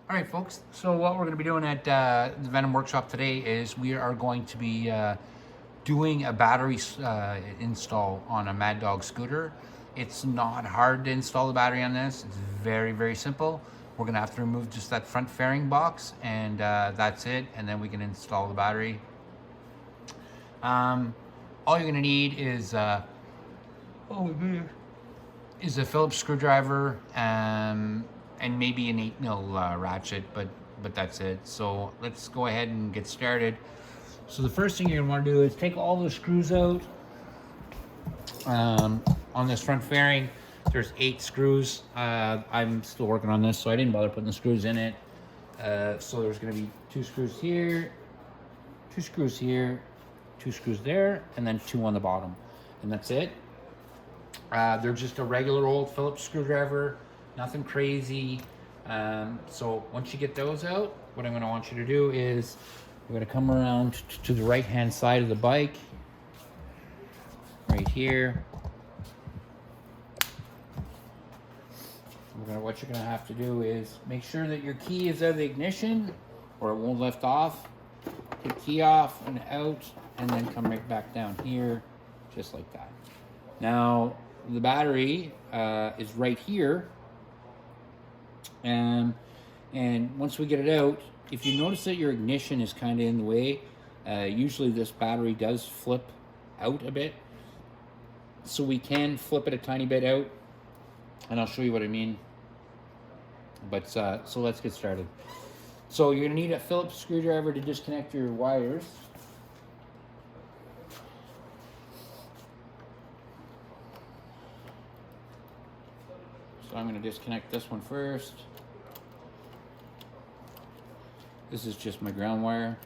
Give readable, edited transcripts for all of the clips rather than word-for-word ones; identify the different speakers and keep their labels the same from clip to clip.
Speaker 1: All right, folks. So what we're going to be doing at the Venom Workshop today is we are going to be doing a battery install on a Maddog scooter. It's not hard to install the battery on this. It's very, very simple. We're going to have to remove just that front fairing box, and that's it. And then we can install the battery. All you're going to need is is a Phillips screwdriver and maybe an 8mm ratchet, but that's it. So let's go ahead and get started. So the first thing you're gonna want to do is take all the screws out. On this front fairing, there's 8 screws. I'm still working on this, so I didn't bother putting the screws in it. So there's gonna be 2 screws here, 2 screws here, 2 screws there, and then 2 on the bottom, and that's it. They're just a regular old Phillips screwdriver, nothing crazy. So once you get those out, what I'm going to want you to do is we're going to come around to the right hand side of the bike, right here. What you're going to have to do is make sure that your key is out of the ignition or it won't lift off. Take the key off and out, and then come right back down here, just like that. Now, the battery is right here, and once we get it out, if you notice that your ignition is kind of in the way, usually this battery does flip out a bit, so we can flip it a tiny bit out, and I'll show you what I mean. But so let's get started. So you're gonna need a Phillips screwdriver to disconnect your wires. So I'm going to disconnect this one first. This is just my ground wire.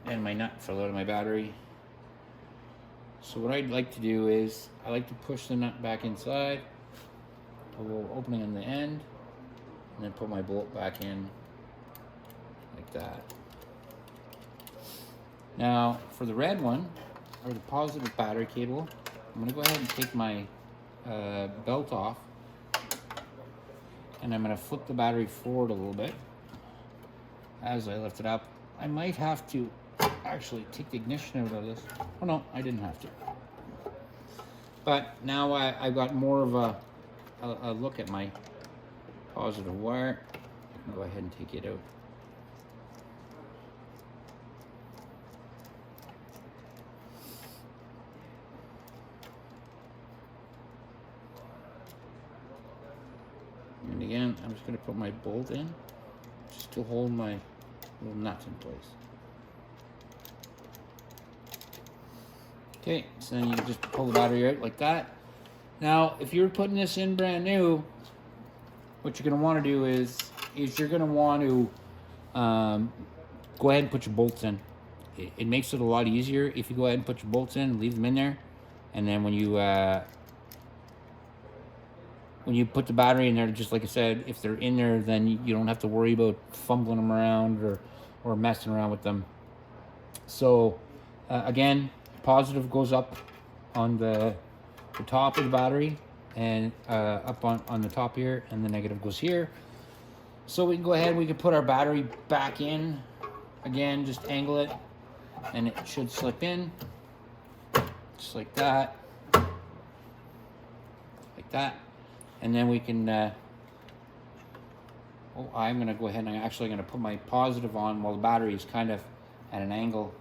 Speaker 1: And my nut fell out of my battery. So what I'd like to do is, I like to push the nut back inside, a little opening on the end, and then put my bolt back in like that. Now, for the red one, or the positive battery cable, I'm going to go ahead and take my belt off, and I'm going to flip the battery forward a little bit as I lift it up. I might have to actually take the ignition out of this. Oh no, I didn't have to. But now I've got more of a look at my positive wire. I can go ahead and take it out. And again, I'm just going to put my bolt in just to hold my little nuts in place. Okay, so then you just pull the battery out like that. Now, if you're putting this in brand new, what you're going to want to do is you're going to want to go ahead and put your bolts in. It makes it a lot easier if you go ahead and put your bolts in, leave them in there, and then when you put the battery in there, just like I said, if they're in there, then you don't have to worry about fumbling them around or messing around with them. So again, positive goes up on the top of the battery and up on the top here, and the negative goes here. So we can go ahead, we can put our battery back in. Again, just angle it and it should slip in, just like that, like that. And then we can, I'm going to go ahead and I'm actually going to put my positive on while the battery is kind of at an angle.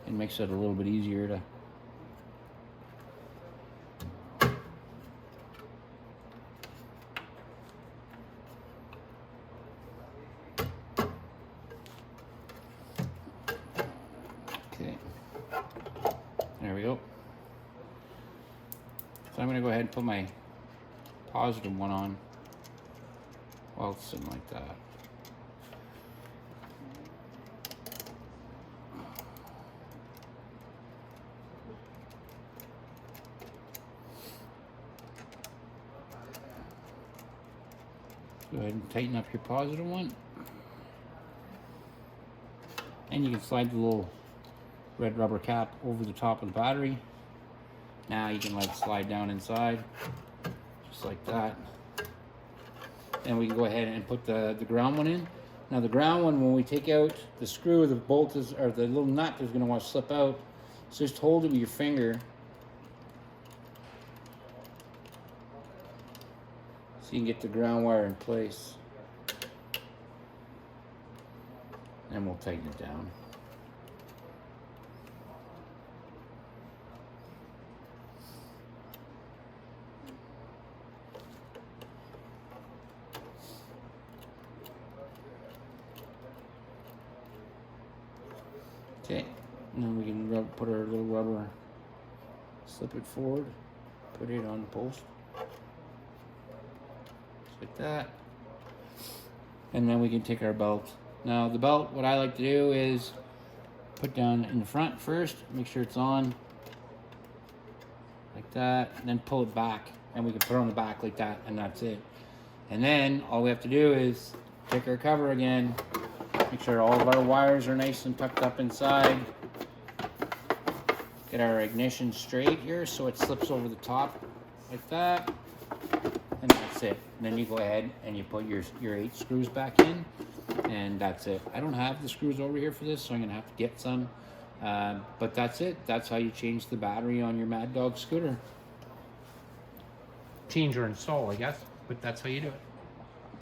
Speaker 1: It makes it a little bit easier to okay, there we go. So I'm going to go ahead and put my positive one on while it's sitting like that. Go ahead and tighten up your positive one. And you can slide the little red rubber cap over the top of the battery. Now you can like slide down inside, just like that. And we can go ahead and put the ground one in. Now the ground one, when we take out the screw, the bolt is, or the little nut is going to want to slip out. So just hold it with your finger. So you can get the ground wire in place. And we'll tighten it down. Okay, now we can put our little rubber, slip it forward, put it on the post, just like that. And then we can take our belt. Now the belt, what I like to do is put down in the front first, make sure it's on, like that, and then pull it back, and we can put it on the back like that, and that's it. And then all we have to do is take our cover again, make sure all of our wires are nice and tucked up inside. Get our ignition straight here so it slips over the top like that. And that's it. And then you go ahead and you put your 8 screws back in, and that's it. I don't have the screws over here for this, so I'm gonna have to get some. But that's it. That's how you change the battery on your Maddog scooter. Change or install, I guess, but that's how you do it.